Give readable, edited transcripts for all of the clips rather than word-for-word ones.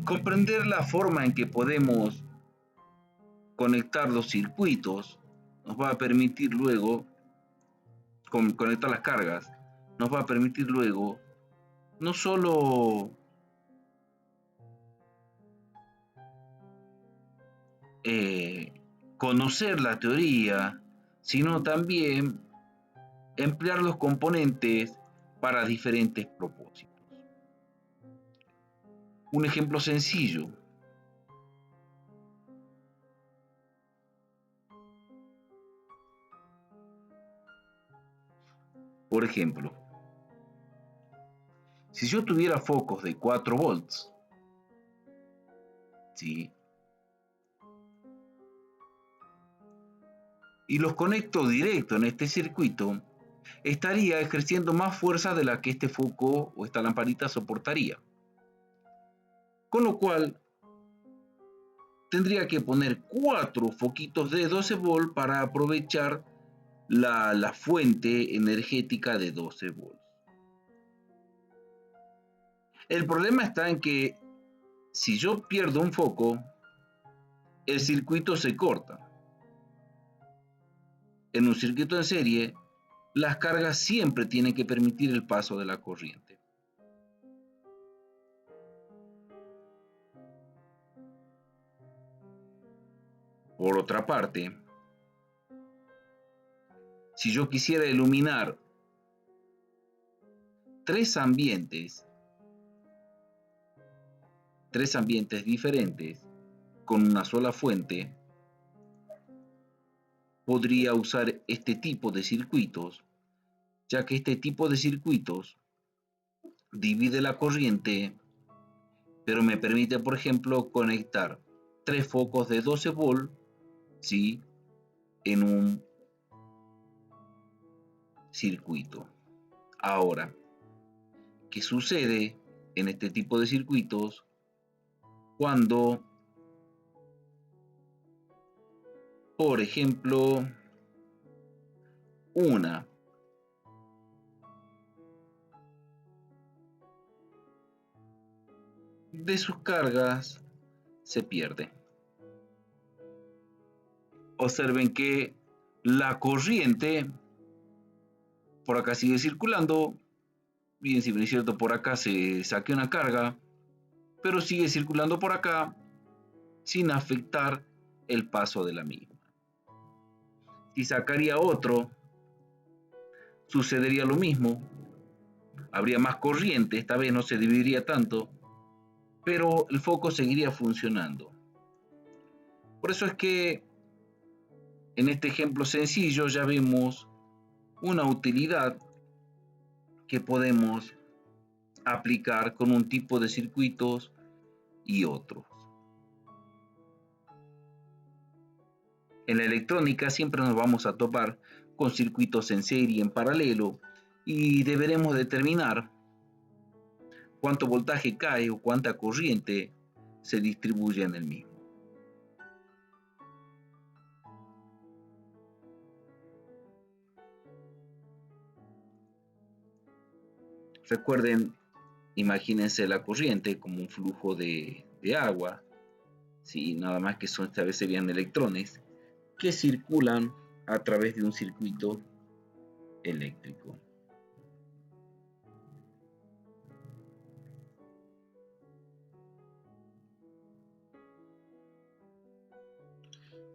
Comprender la forma en que podemos conectar los circuitos nos va a permitir luego, conectar las cargas, nos va a permitir luego no solo conocer la teoría, sino también emplear los componentes para diferentes propósitos. Un ejemplo sencillo. Por ejemplo, si yo tuviera focos de 4 volts, ¿sí? Y los conecto directo en este circuito, estaría ejerciendo más fuerza de la que este foco o esta lamparita soportaría. Con lo cual, tendría que poner 4 foquitos de 12 volts para aprovechar la fuente energética de 12 volts. El problema está en que si yo pierdo un foco, el circuito se corta. En un circuito en serie, las cargas siempre tienen que permitir el paso de la corriente. Por otra parte, si yo quisiera iluminar 3 ambientes, 3 ambientes diferentes con una sola fuente, podría usar este tipo de circuitos, ya que este tipo de circuitos divide la corriente, pero me permite, por ejemplo, conectar 3 focos de 12 volts, ¿sí?, en un circuito. Ahora, ¿qué sucede en este tipo de circuitos cuando, por ejemplo, una de sus cargas se pierde? Observen que la corriente por acá sigue circulando, bien si bien es cierto, por acá se saque una carga, pero sigue circulando por acá sin afectar el paso de la misma. Si sacaría otro, sucedería lo mismo, habría más corriente, esta vez no se dividiría tanto, pero el foco seguiría funcionando. Por eso es que en este ejemplo sencillo ya vemos una utilidad que podemos aplicar con un tipo de circuitos y otros. En la electrónica siempre nos vamos a topar con circuitos en serie, en paralelo, y deberemos determinar cuánto voltaje cae o cuánta corriente se distribuye en el mismo. Recuerden, imagínense la corriente como un flujo de agua, ¿sí? Nada más que esta vez serían electrones que circulan a través de un circuito eléctrico.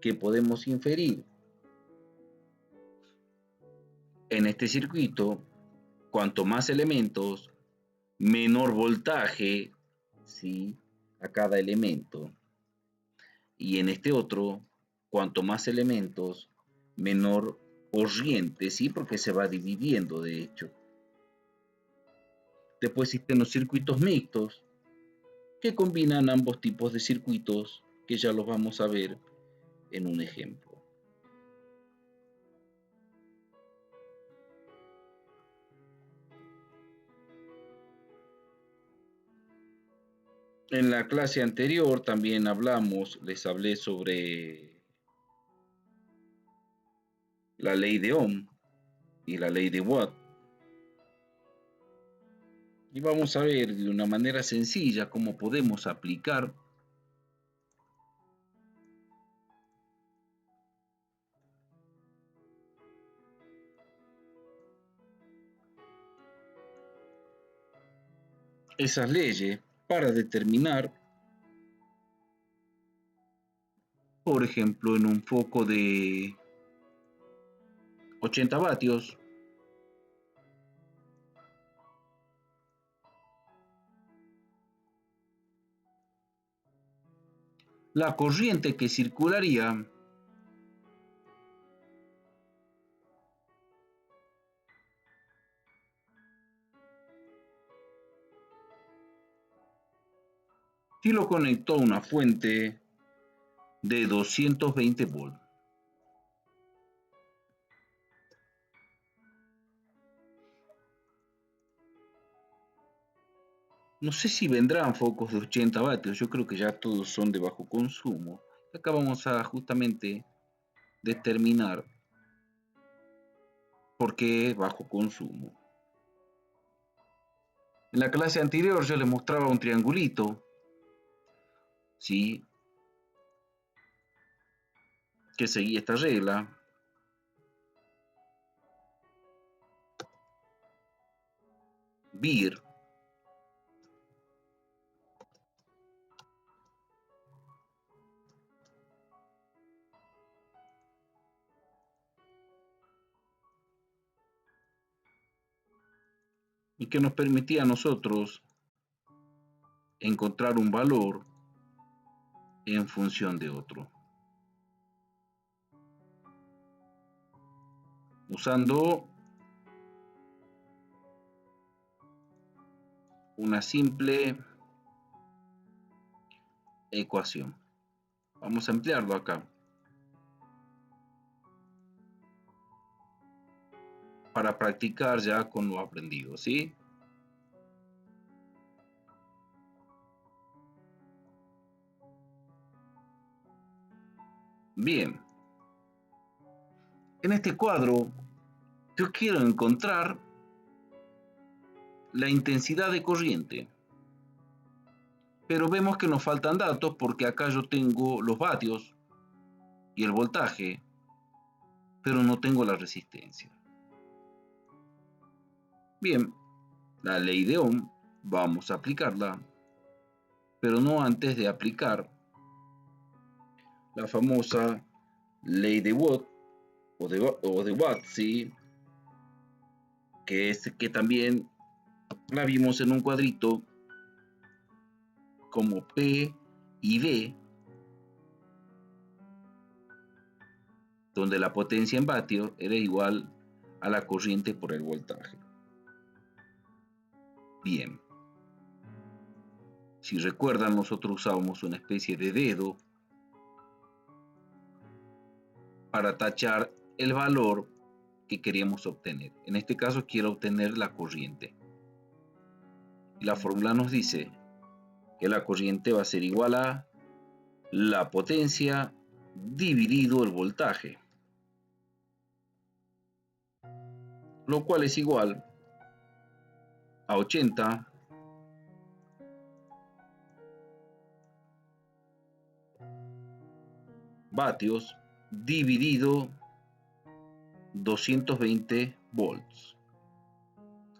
¿Qué podemos inferir? En este circuito, cuanto más elementos, menor voltaje, ¿sí?, a cada elemento. Y en este otro, cuanto más elementos, menor corriente, ¿sí?, porque se va dividiendo de hecho. Después existen los circuitos mixtos, que combinan ambos tipos de circuitos, que ya los vamos a ver en un ejemplo. En la clase anterior también les hablé sobre la ley de Ohm y la ley de Watt. Y vamos a ver de una manera sencilla cómo podemos aplicar esas leyes para determinar, por ejemplo, en un foco de 80 vatios, la corriente que circularía si lo conectó a una fuente de 220 volts. No sé si vendrán focos de 80 vatios, yo creo que ya todos son de bajo consumo. Acá vamos a justamente determinar por qué bajo consumo. En la clase anterior yo les mostraba un triangulito, ¿sí? Que seguía esta regla. BIR. Y que nos permitía a nosotros encontrar un valor en función de otro. Usando una simple ecuación. Vamos a emplearlo acá para practicar ya con lo aprendido, ¿sí? Bien, en este cuadro yo quiero encontrar la intensidad de corriente, pero vemos que nos faltan datos porque acá yo tengo los vatios y el voltaje, pero no tengo la resistencia. Bien, la ley de Ohm vamos a aplicarla, pero no antes de aplicar la famosa ley de Watt o de Watt, ¿sí? Que también la vimos en un cuadrito como P y V, donde la potencia en vatios era igual a la corriente por el voltaje. Bien, si recuerdan, nosotros usábamos una especie de dedo para tachar el valor que queríamos obtener. En este caso quiero obtener la corriente. Y la fórmula nos dice que la corriente va a ser igual a la potencia dividido el voltaje, lo cual es igual a 80 vatios dividido 220 volts,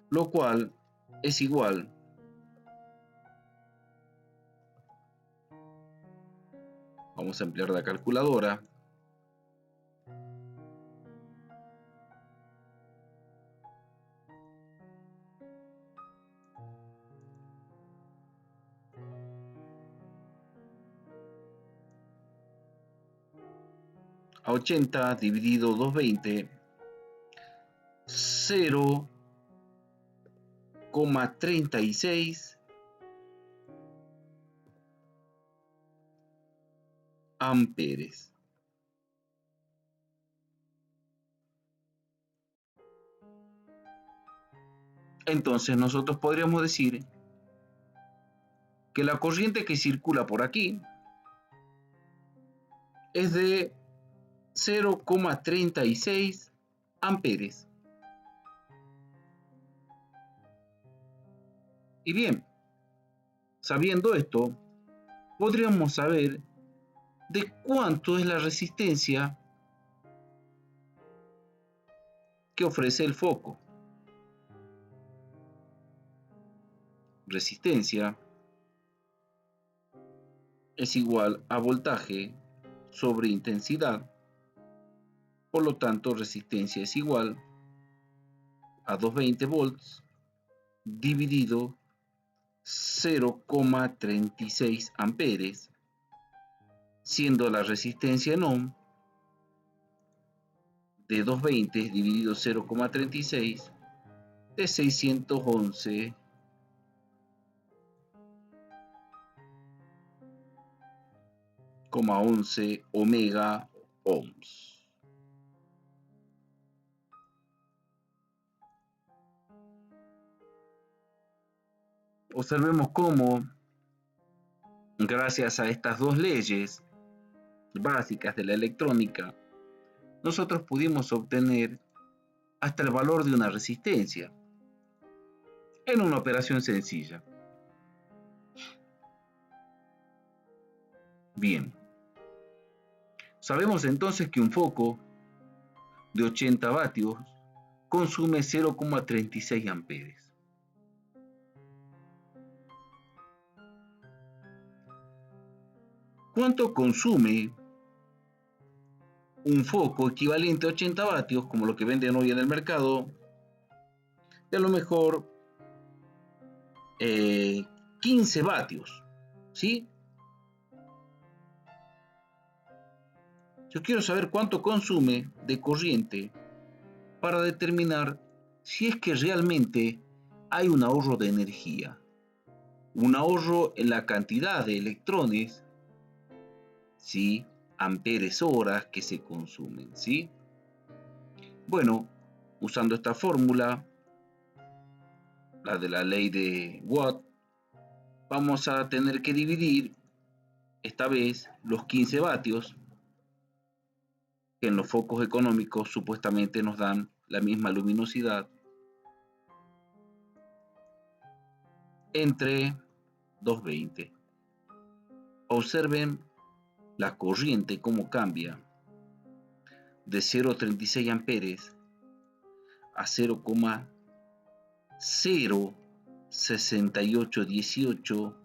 lo cual es igual vamos a emplear la calculadora, a 80 dividido 220, 0,36 amperes. Entonces nosotros podríamos decir que la corriente que circula por aquí es de 0,36 amperes. Y bien, sabiendo esto, podríamos saber de cuánto es la resistencia que ofrece el foco. Resistencia es igual a voltaje sobre intensidad, por lo tanto resistencia es igual a 220 volts dividido 0,36 amperes, siendo la resistencia en ohm de 220 dividido 0,36 de 611,11 omega ohms. Observemos cómo, gracias a estas dos leyes básicas de la electrónica, nosotros pudimos obtener hasta el valor de una resistencia en una operación sencilla. Bien, sabemos entonces que un foco de 80 vatios consume 0,36 amperes. ¿Cuánto consume un foco equivalente a 80 vatios, como lo que venden hoy en el mercado? De a lo mejor 15 vatios, ¿sí? Yo quiero saber cuánto consume de corriente para determinar si es que realmente hay un ahorro de energía, un ahorro en la cantidad de electrones, ¿sí? Amperes horas que se consumen, ¿sí? Bueno, usando esta fórmula, la de la ley de Watt, vamos a tener que dividir esta vez los 15 vatios que en los focos económicos supuestamente nos dan la misma luminosidad entre 220. Observen la corriente cómo cambia de 0,36 amperes a 0,06818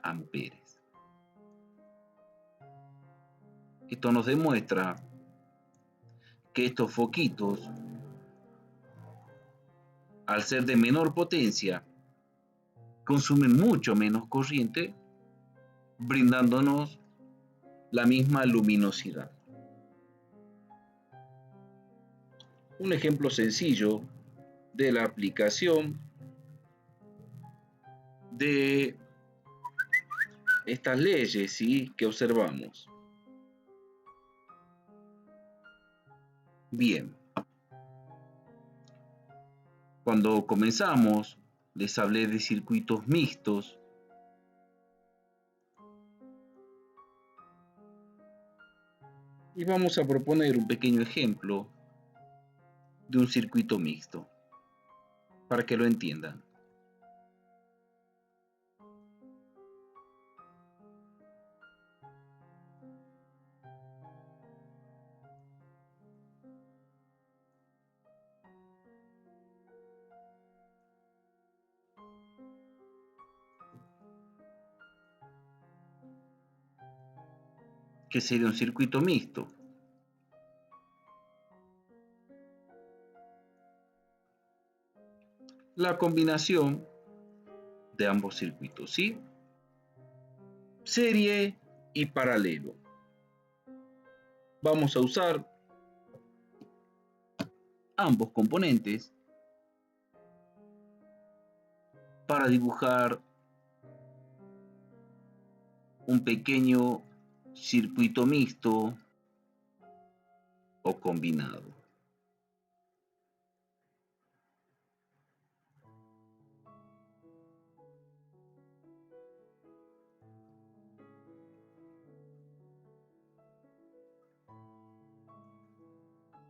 amperes. Esto nos demuestra que estos foquitos, al ser de menor potencia, consumen mucho menos corriente, brindándonos la misma luminosidad. Un ejemplo sencillo de la aplicación de estas leyes, ¿sí?, que observamos. Bien, cuando comenzamos les hablé de circuitos mixtos. Y vamos a proponer un pequeño ejemplo de un circuito mixto para que lo entiendan. ¿Qué sería un circuito mixto? La combinación de ambos circuitos, ¿sí? Serie y paralelo. Vamos a usar ambos componentes para dibujar un pequeño circuito mixto o combinado.